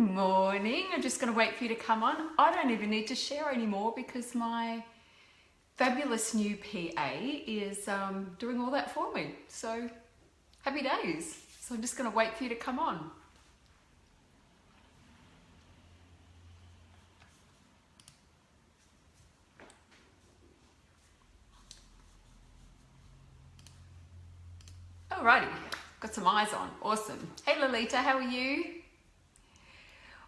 morning. I'm just going to wait for you to come on. I don't even need to share anymore because my fabulous new PA is doing all that for me. So happy days. So I'm just going to wait for you to come on. Alrighty, got some eyes on. Awesome. Hey Lolita, how are you?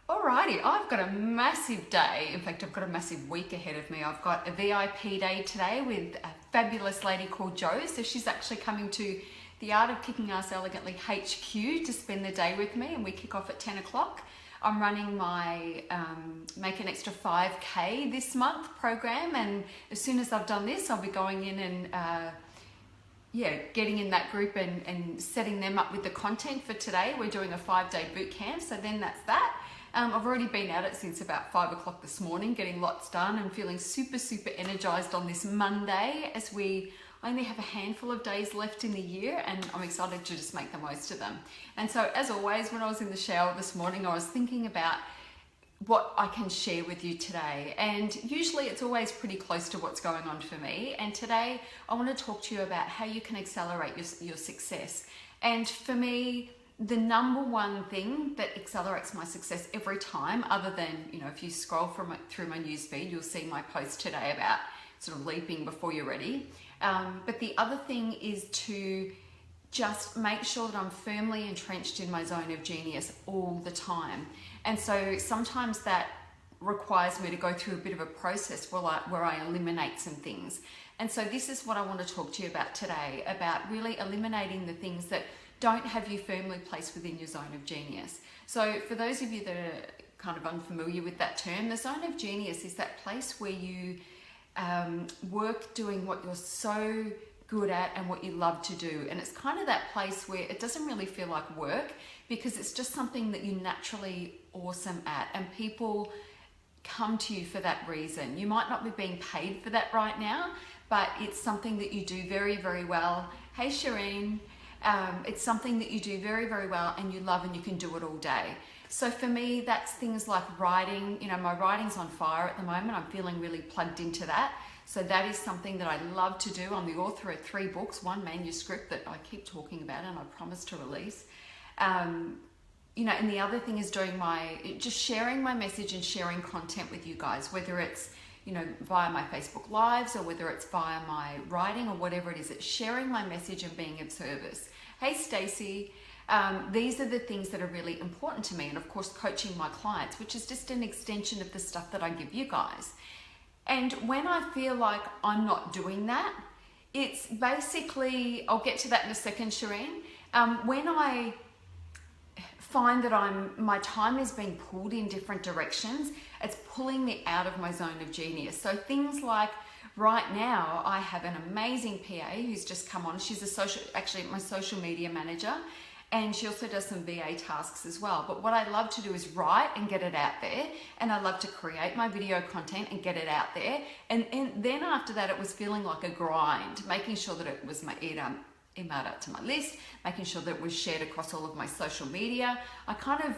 Alrighty, I've got a massive day. In fact, I've got a massive week ahead of me. I've got a VIP day today with a fabulous lady called Jo. So she's actually coming to the Art of Kicking Ass Elegantly HQ to spend the day with me, and we kick off at 10 o'clock. I'm running my Make an Extra 5K this month program, and as soon as I've done this, I'll be going in and getting in that group and setting them up with the content for today. We're doing a 5-day boot camp, so then that's that. I've already been at it since about 5 o'clock this morning, getting lots done and feeling super energized on this Monday as we only have a handful of days left in the year, and I'm excited to just make the most of them. And so as always, when I was in the shower this morning, I was thinking about what I can share with you today, and usually it's always pretty close to what's going on for me. And today I want to talk to you about how you can accelerate your success. And for me, the number one thing that accelerates my success every time, other than, if you scroll through my newsfeed, you'll see my post today about sort of leaping before you're ready. But the other thing is to just make sure that I'm firmly entrenched in my zone of genius all the time. And so sometimes that requires me to go through a bit of a process where I eliminate some things. And so this is what I want to talk to you about today, about really eliminating the things that don't have you firmly placed within your zone of genius. So for those of you that are kind of unfamiliar with that term, the zone of genius is that place where you work doing what you're so good at and what you love to do. And it's kind of that place where it doesn't really feel like work, because it's just something that you're naturally awesome at, and people come to you for that reason. You might not be being paid for that right now, but it's something that you do very well. Hey Shireen, it's something that you do very well and you love, and you can do it all day. So for me, that's things like writing. My writing's on fire at the moment. I'm feeling really plugged into that. So that is something that I love to do. I'm the author of 3 books, 1 manuscript that I keep talking about and I promise to release. And the other thing is just sharing my message and sharing content with you guys, whether it's, via my Facebook Lives or whether it's via my writing or whatever it is. It's sharing my message and being of service. Hey, Stacey. These are the things that are really important to me. And of course, coaching my clients, which is just an extension of the stuff that I give you guys. And when I feel like I'm not doing that, it's basically, I'll get to that in a second, Shireen. When I find that my time is being pulled in different directions, it's pulling me out of my zone of genius. So things like right now, I have an amazing PA who's just come on. She's my social media manager, and she also does some VA tasks as well. But what I love to do is write and get it out there, and I love to create my video content and get it out there. And then after that, it was feeling like a grind, making sure that it was emailed out to my list, making sure that it was shared across all of my social media.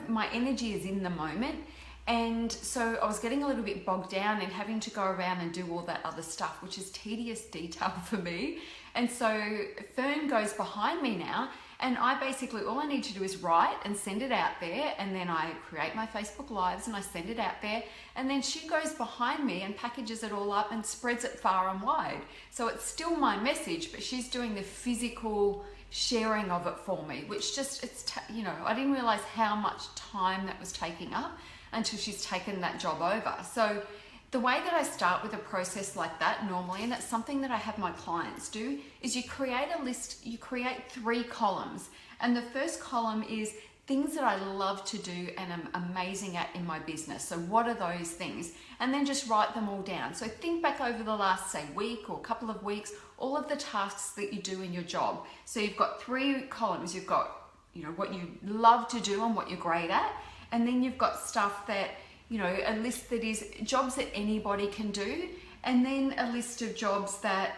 My energy is in the moment. And so I was getting a little bit bogged down in having to go around and do all that other stuff, which is tedious detail for me. And so Fern goes behind me now, and all I need to do is write and send it out there, and then I create my Facebook Lives and I send it out there, and then she goes behind me and packages it all up and spreads it far and wide. So it's still my message, but she's doing the physical sharing of it for me, which I didn't realize how much time that was taking up until she's taken that job over. So the way that I start with a process like that normally, and it's something that I have my clients do, is you create a list, you create 3 columns. And the first column is things that I love to do and am amazing at in my business. So what are those things? And then just write them all down. So think back over the last, say, week or couple of weeks, all of the tasks that you do in your job. So you've got 3 columns. You've got, what you love to do and what you're great at. And then you've got stuff that, a list that is jobs that anybody can do, and then a list of jobs that,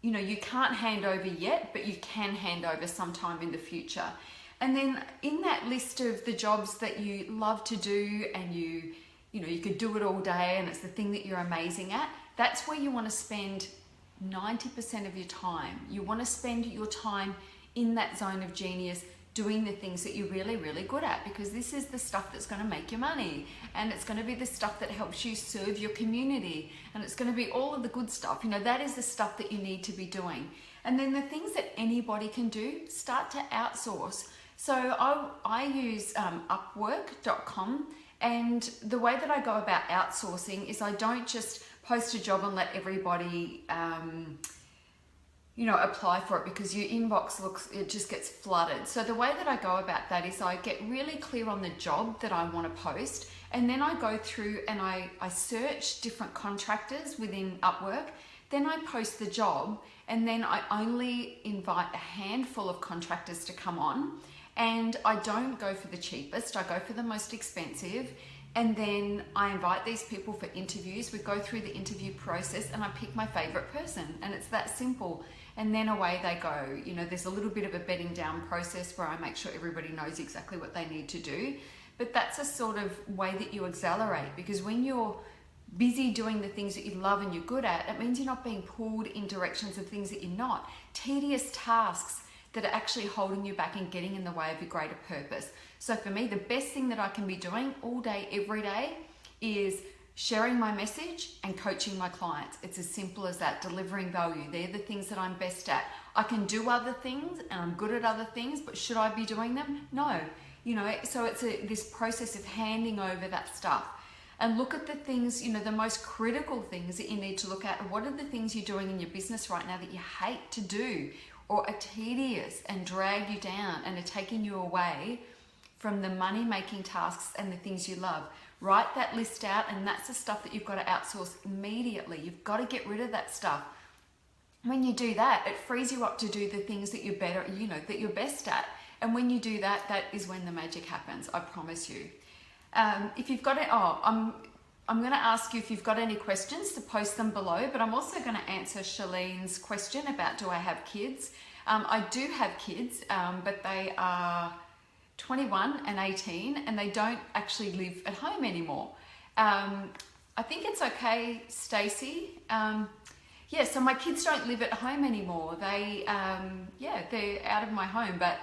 you can't hand over yet, but you can hand over sometime in the future. And then in that list of the jobs that you love to do and you could do it all day and it's the thing that you're amazing at, that's where you want to spend 90% of your time. You want to spend your time in that zone of genius doing the things that you're really, really good at, because this is the stuff that's going to make you money, and it's going to be the stuff that helps you serve your community, and it's going to be all of the good stuff. That is the stuff that you need to be doing. And then the things that anybody can do, start to outsource. So I use upwork.com, and the way that I go about outsourcing is I don't just post a job and let everybody apply for it, because your inbox it just gets flooded. So the way that I go about that is I get really clear on the job that I want to post, and then I go through and I search different contractors within Upwork. Then I post the job, and then I only invite a handful of contractors to come on, and I don't go for the cheapest, I go for the most expensive. And then I invite these people for interviews. We go through the interview process and I pick my favorite person, and it's that simple. And then away they go. There's a little bit of a bedding down process where I make sure everybody knows exactly what they need to do. But that's a sort of way that you accelerate, because when you're busy doing the things that you love and you're good at, it means you're not being pulled in directions of things that you're not. Tedious tasks that are actually holding you back and getting in the way of your greater purpose. So for me, the best thing that I can be doing all day, every day, is sharing my message and coaching my clients. It's as simple as that, delivering value. They're the things that I'm best at. I can do other things and I'm good at other things, but should I be doing them? No. So it's this process of handing over that stuff. And look at the things, the most critical things that you need to look at. What are the things you're doing in your business right now that you hate to do, or are tedious and drag you down and are taking you away from the money-making tasks and the things you love? Write that list out, and that's the stuff that you've got to outsource immediately. You've got to get rid of that stuff. When you do that, it frees you up to do the things that you're better, that you're best at. And when you do that, that is when the magic happens, I promise you. If you've got it, I'm going to ask you if you've got any questions to post them below, but I'm also going to answer Shalene's question about, do I have kids? I do have kids, but they are 21 and 18, and they don't actually live at home anymore. I think it's okay, Stacey. So my kids don't live at home anymore. They're out of my home. But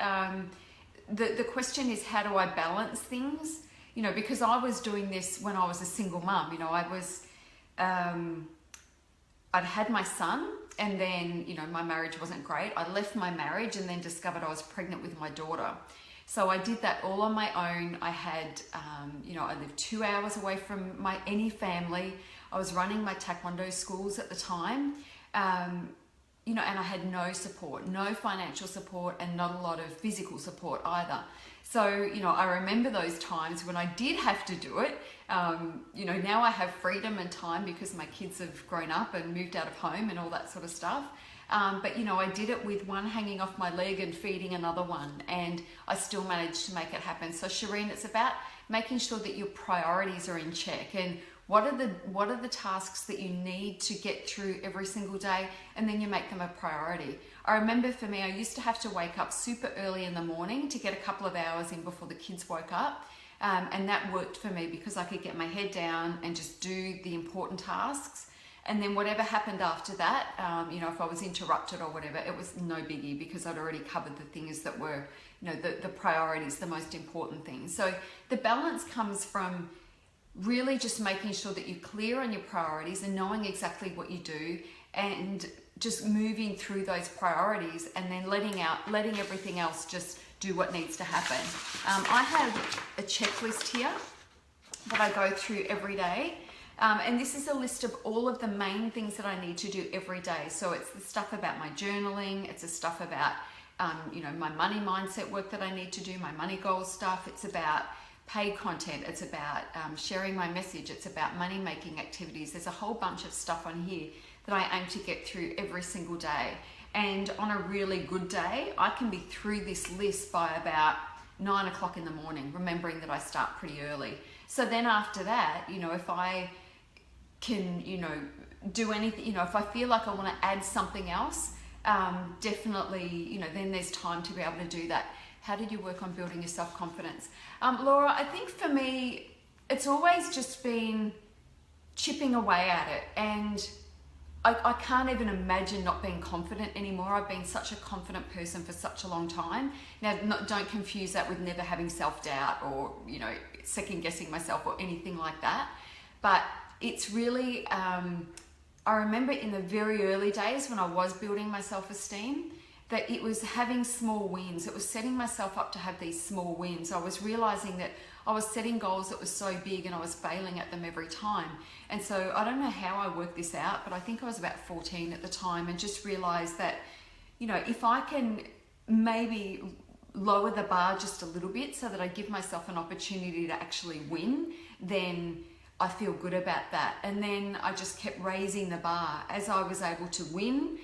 the question is, how do I balance things? Because I was doing this when I was a single mum. I'd had my son, and then, my marriage wasn't great. I left my marriage and then discovered I was pregnant with my daughter. So I did that all on my own. I had, I lived 2 hours away from any family. I was running my Taekwondo schools at the time, and I had no support, no financial support, and not a lot of physical support either. So, I remember those times when I did have to do it. Now I have freedom and time because my kids have grown up and moved out of home and all that sort of stuff. But I did it with one hanging off my leg and feeding another one, and I still managed to make it happen. So Shireen, it's about making sure that your priorities are in check, and what are the tasks that you need to get through every single day, and then you make them a priority. I remember for me, I used to have to wake up super early in the morning to get a couple of hours in before the kids woke up. And that worked for me because I could get my head down and just do the important tasks. And then whatever happened after that, if I was interrupted or whatever, it was no biggie because I'd already covered the things that were, the priorities, the most important things. So the balance comes from really just making sure that you're clear on your priorities and knowing exactly what you do, and just moving through those priorities, and then letting everything else just do what needs to happen. I have a checklist here that I go through every day. And this is a list of all of the main things that I need to do every day. So it's the stuff about my journaling, it's the stuff about, my money mindset work that I need to do, my money goals stuff. It's about paid content. It's about sharing my message. It's about money making activities. There's a whole bunch of stuff on here that I aim to get through every single day. And on a really good day, I can be through this list by about 9 o'clock in the morning, remembering that I start pretty early. So then after that, if I can, do anything, if I feel like I want to add something else, definitely, then there's time to be able to do that. How did you work on building your self-confidence? Laura, I think for me, it's always just been chipping away at it, and I can't even imagine not being confident anymore. I've been such a confident person for such a long time. Now, don't confuse that with never having self-doubt or, you know, second guessing myself or anything like that. But it's really, I remember in the very early days when I was building my self-esteem, that it was having small wins. It was setting myself up to have these small wins. I was realizing that I was setting goals that were so big and I was failing at them every time. And so I don't know how I worked this out, but I think I was about 14 at the time, and just realized that, you know, if I can maybe lower the bar just a little bit so that I give myself an opportunity to actually win, then I feel good about that. And then I just kept raising the bar. As I was able to win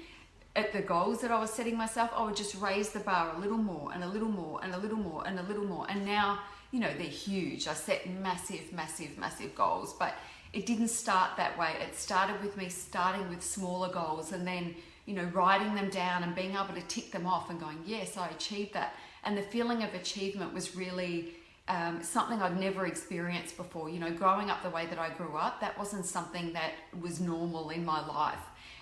at the goals that I was setting myself, I would just raise the bar a little more and a little more and a little more and a little more. And now, you know, they're huge. I set massive, massive, massive goals, but it didn't start that way. It started with me starting with smaller goals and then, you know, writing them down and being able to tick them off and going, yes, I achieved that. And the feeling of achievement was really something I'd never experienced before. You know, growing up the way that I grew up, that wasn't something that was normal in my life.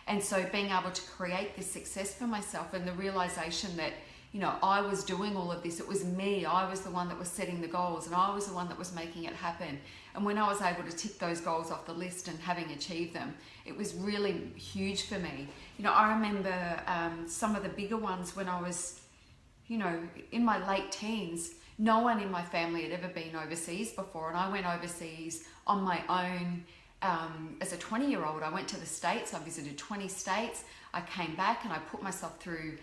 And so being able to create this success for myself, and the realization that, you know, I was doing all of this, it was me, I was the one that was setting the goals, and I was the one that was making it happen. And when I was able to tick those goals off the list and having achieved them, it was really huge for me. You know, I remember some of the bigger ones when I was, you know, in my late teens. No one in my family had ever been overseas before, and I went overseas on my own. As a 20-year-old, I went to the States. I visited 20 states. I came back and I put myself through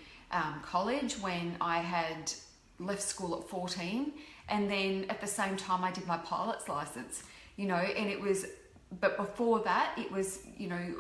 college when I had left school at 14. And then at the same time, I did my pilot's license, you know, and it was, but before that, it was, you know,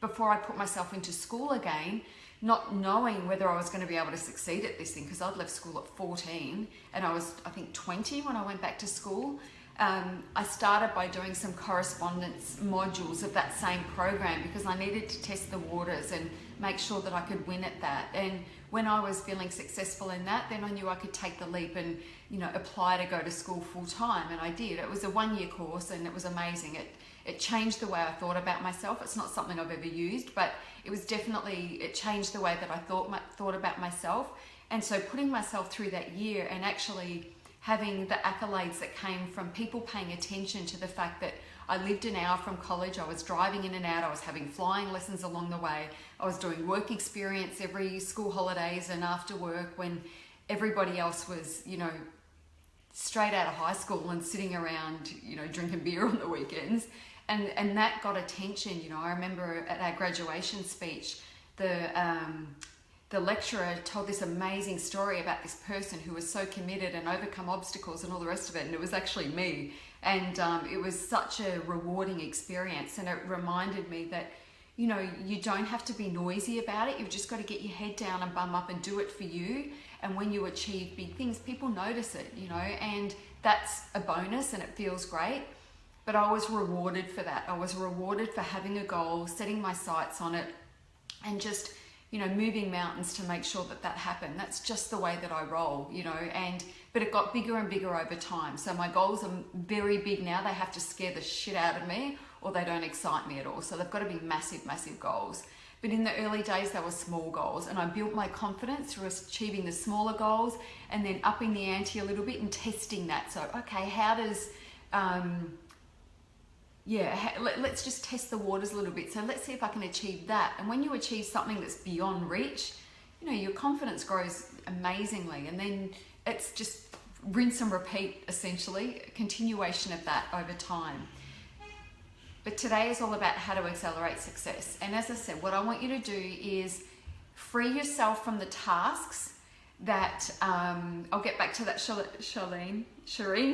before I put myself into school again, not knowing whether I was going to be able to succeed at this thing, because I'd left school at 14 and I was, I think, 20 when I went back to school. I started by doing some correspondence modules of that same program because I needed to test the waters and make sure that I could win at that. And when I was feeling successful in that, then I knew I could take the leap and, you know, apply to go to school full time. And I did. It was a 1-year course and it was amazing. It changed the way I thought about myself. It's not something I've ever used, but it was definitely, it changed the way that I thought about myself. And so putting myself through that year and actually having the accolades that came from people paying attention to the fact that I lived an hour from college, I was driving in and out, I was having flying lessons along the way, I was doing work experience every school holidays and after work when everybody else was, you know, straight out of high school and sitting around, you know, drinking beer on the weekends. And that got attention. You know, I remember at our graduation speech, the lecturer told this amazing story about this person who was so committed and overcome obstacles and all the rest of it, and it was actually me. And it was such a rewarding experience, and it reminded me that, you know, you don't have to be noisy about it. You've just got to get your head down and bum up and do it for you. And when you achieve big things, people notice it, you know, and that's a bonus and it feels great. But I was rewarded for that. I was rewarded for having a goal, setting my sights on it, and just, you know, moving mountains to make sure that that happened. That's just the way that I roll, you know, but it got bigger and bigger over time. So my goals are very big now. They have to scare the shit out of me or they don't excite me at all. So they've got to be massive, massive goals. But in the early days, they were small goals, and I built my confidence through achieving the smaller goals and then upping the ante a little bit and testing that. So, okay, how does, let's just test the waters a little bit. So let's see if I can achieve that. And when you achieve something that's beyond reach, you know, your confidence grows amazingly. And then it's just rinse and repeat, essentially, a continuation of that over time. But today is all about how to accelerate success. And as I said, what I want you to do is free yourself from the tasks that, I'll get back to that, Shireen,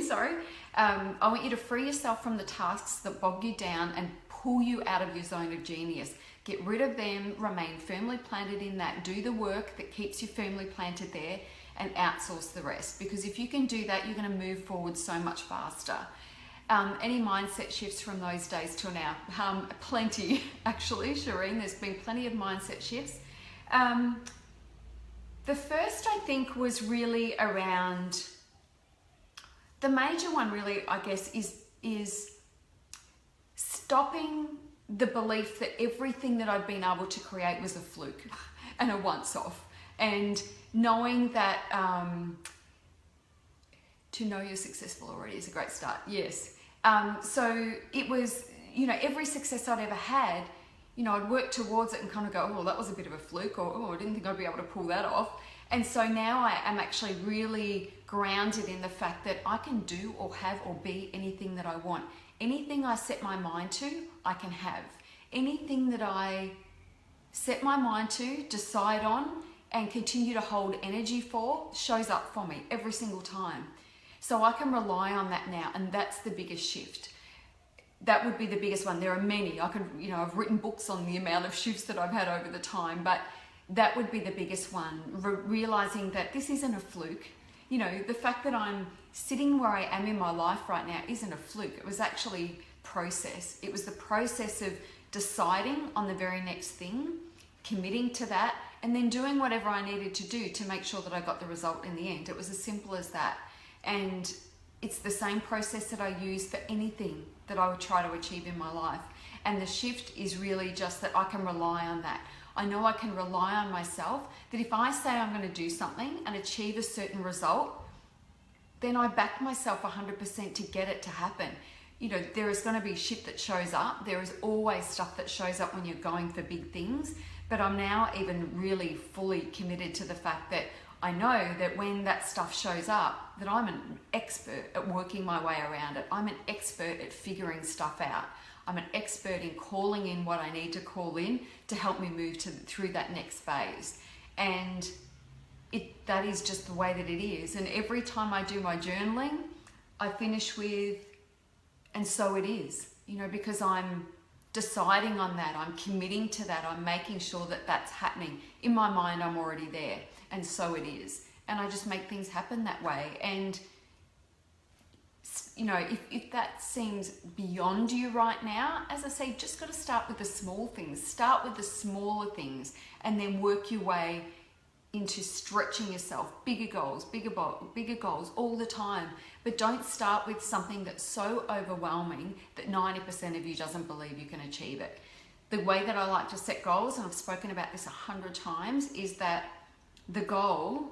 sorry. I want you to free yourself from the tasks that bog you down and pull you out of your zone of genius. Get rid of them, remain firmly planted in that, do the work that keeps you firmly planted there, and outsource the rest. Because if you can do that, you're going to move forward so much faster. Any mindset shifts from those days till now? Plenty, actually, Shireen. There's been plenty of mindset shifts. The first, I think, was really around, the major one really, I guess, is stopping the belief that everything that I'd been able to create was a fluke and a once-off. And knowing that to know you're successful already is a great start, yes. So it was, you know, every success I'd ever had, you know, I'd work towards it and kind of go, oh, that was a bit of a fluke, or oh, I didn't think I'd be able to pull that off. And so now I am actually really grounded in the fact that I can do or have or be anything that I want. Anything I set my mind to, I can have. Anything that I set my mind to, decide on, and continue to hold energy for, shows up for me every single time. So I can rely on that now, and that's the biggest shift. That would be the biggest one. There are many. I've written books on the amount of shifts that I've had over the time, but that would be the biggest one. Realizing that this isn't a fluke. You know, the fact that I'm sitting where I am in my life right now isn't a fluke. It was actually process. It was the process of deciding on the very next thing, committing to that, and then doing whatever I needed to do to make sure that I got the result in the end. It was as simple as that. And it's the same process that I use for anything that I would try to achieve in my life. And the shift is really just that I can rely on that. I know I can rely on myself, that if I say I'm going to do something and achieve a certain result, then I back myself 100% to get it to happen. You know, there is going to be shit that shows up. There is always stuff that shows up when you're going for big things. But I'm now even really fully committed to the fact that I know that when that stuff shows up, that I'm an expert at working my way around it. I'm an expert at figuring stuff out. I'm an expert in calling in what I need to call in to help me move through that next phase. And that is just the way that it is. And every time I do my journaling, I finish with, and so it is, you know, because I'm deciding on that, I'm committing to that, I'm making sure that that's happening. In my mind, I'm already there, and so it is. And I just make things happen that way. And, you know, if that seems beyond you right now, as I say, just got to start with the small things. Start with the smaller things, and then work your way into stretching yourself, bigger goals all the time. But don't start with something that's so overwhelming that 90% of you doesn't believe you can achieve it. The way that I like to set goals, and I've spoken about this 100 times, is that the goal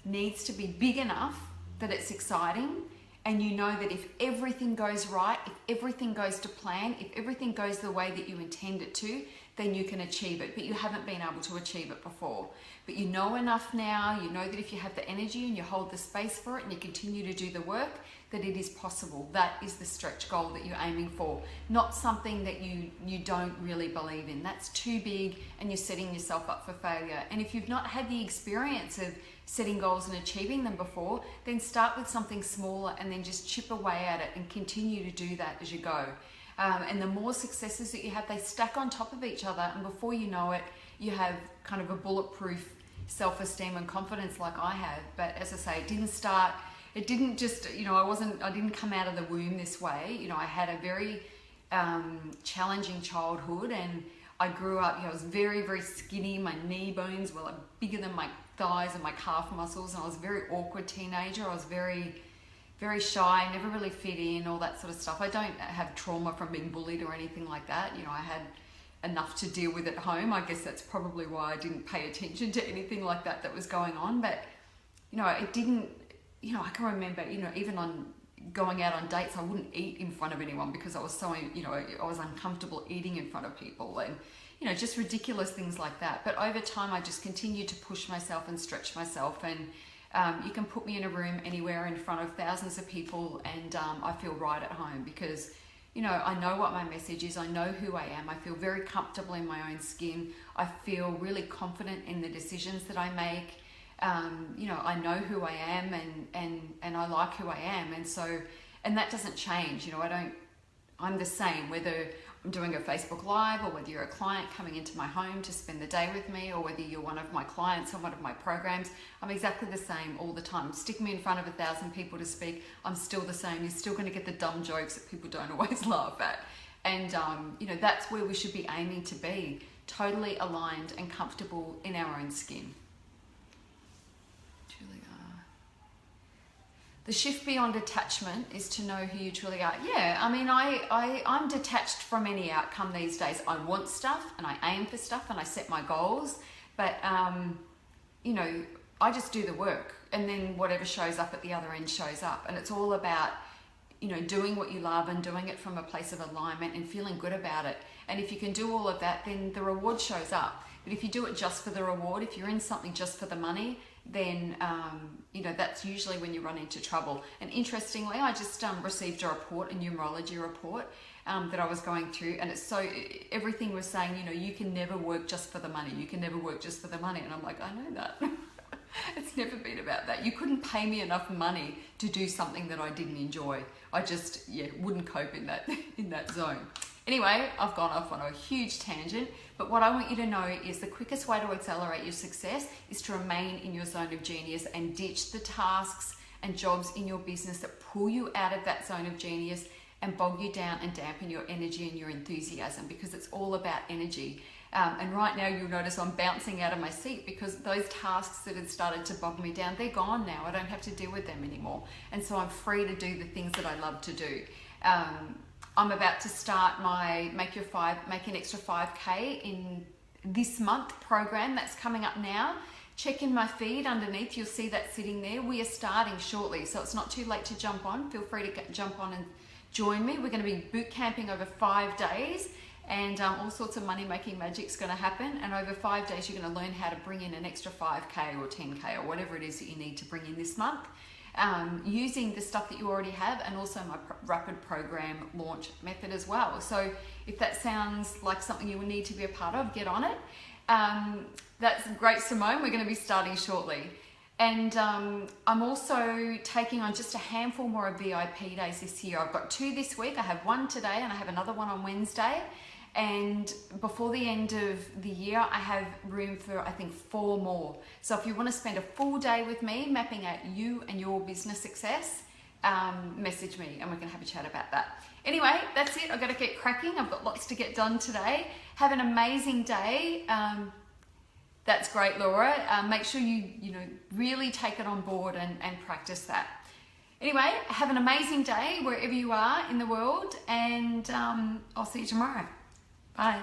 needs to be big enough that it's exciting, and you know that if everything goes right, if everything goes to plan, if everything goes the way that you intend it to, then you can achieve it. But you haven't been able to achieve it before. But you know enough now, you know that if you have the energy and you hold the space for it and you continue to do the work, that it is possible. That is the stretch goal that you're aiming for, not something that you don't really believe in. That's too big and you're setting yourself up for failure. And if you've not had the experience of setting goals and achieving them before, then start with something smaller and then just chip away at it and continue to do that as you go. And the more successes that you have, they stack on top of each other, and before you know it, you have kind of a bulletproof self-esteem and confidence like I have. But as I say, it didn't just, you know, I didn't come out of the womb this way. You know, I had a very challenging childhood, and I grew up, you know, I was very, very skinny. My knee bones were like bigger than my thighs and my calf muscles, and I was a very awkward teenager. I was very shy, never really fit in, all that sort of stuff. I don't have trauma from being bullied or anything like that. You know, I had enough to deal with at home. I guess that's probably why I didn't pay attention to anything like that was going on. But, you know, it didn't, you know, I can remember, you know, even on going out on dates, I wouldn't eat in front of anyone because I was so, you know, I was uncomfortable eating in front of people, and, you know, just ridiculous things like that. But over time, I just continued to push myself and stretch myself, and you can put me in a room anywhere in front of thousands of people, and I feel right at home because, you know, I know what my message is. I know who I am. I feel very comfortable in my own skin. I feel really confident in the decisions that I make. You know, I know who I am, and I like who I am. And so, and that doesn't change. You know, I'm the same, whether I'm doing a Facebook Live, or whether you're a client coming into my home to spend the day with me, or whether you're one of my clients on one of my programs. I'm exactly the same all the time. Stick me in front of 1,000 people to speak, I'm still the same. You're still going to get the dumb jokes that people don't always laugh at. And, you know, that's where we should be aiming to be, totally aligned and comfortable in our own skin. The shift beyond attachment is to know who you truly are. Yeah, I mean, I'm detached from any outcome these days. I want stuff and I aim for stuff and I set my goals, but you know, I just do the work, and then whatever shows up at the other end shows up. And it's all about, you know, doing what you love and doing it from a place of alignment and feeling good about it. And if you can do all of that, then the reward shows up. But if you do it just for the reward, if you're in something just for the money, then you know, that's usually when you run into trouble. And interestingly, I just received a report, a numerology report that I was going through, and it's so, everything was saying, you know, you can never work just for the money. You can never work just for the money. And I'm like, I know that. It's never been about that. You couldn't pay me enough money to do something that I didn't enjoy. I just, yeah, wouldn't cope in that in that zone. Anyway, I've gone off on a huge tangent, but what I want you to know is the quickest way to accelerate your success is to remain in your zone of genius and ditch the tasks and jobs in your business that pull you out of that zone of genius and bog you down and dampen your energy and your enthusiasm, because it's all about energy. And right now you'll notice I'm bouncing out of my seat because those tasks that had started to bog me down, they're gone now. I don't have to deal with them anymore. And so I'm free to do the things that I love to do. I'm about to start my Make an Extra 5K in this month program that's coming up now. Check in my feed underneath, you'll see that sitting there. We are starting shortly, so it's not too late to jump on. Feel free to jump on and join me. We're going to be boot camping over 5 days, and all sorts of money making magic's going to happen. And over 5 days, you're going to learn how to bring in an extra 5K or 10K or whatever it is that you need to bring in this month, using the stuff that you already have, and also my rapid program launch method as well. So if that sounds like something you would need to be a part of, get on it. That's great, Simone. We're going to be starting shortly. And I'm also taking on just a handful more of VIP days this year. I've got 2 this week. I have 1 today and I have another one on Wednesday. And before the end of the year, I have room for, I think, 4 more. So if you want to spend a full day with me mapping out you and your business success, message me and we can have a chat about that. Anyway, that's it. I've got to get cracking. I've got lots to get done today. Have an amazing day. That's great, Laura. Make sure you really take it on board and practice that. Anyway, have an amazing day wherever you are in the world, and I'll see you tomorrow. Bye.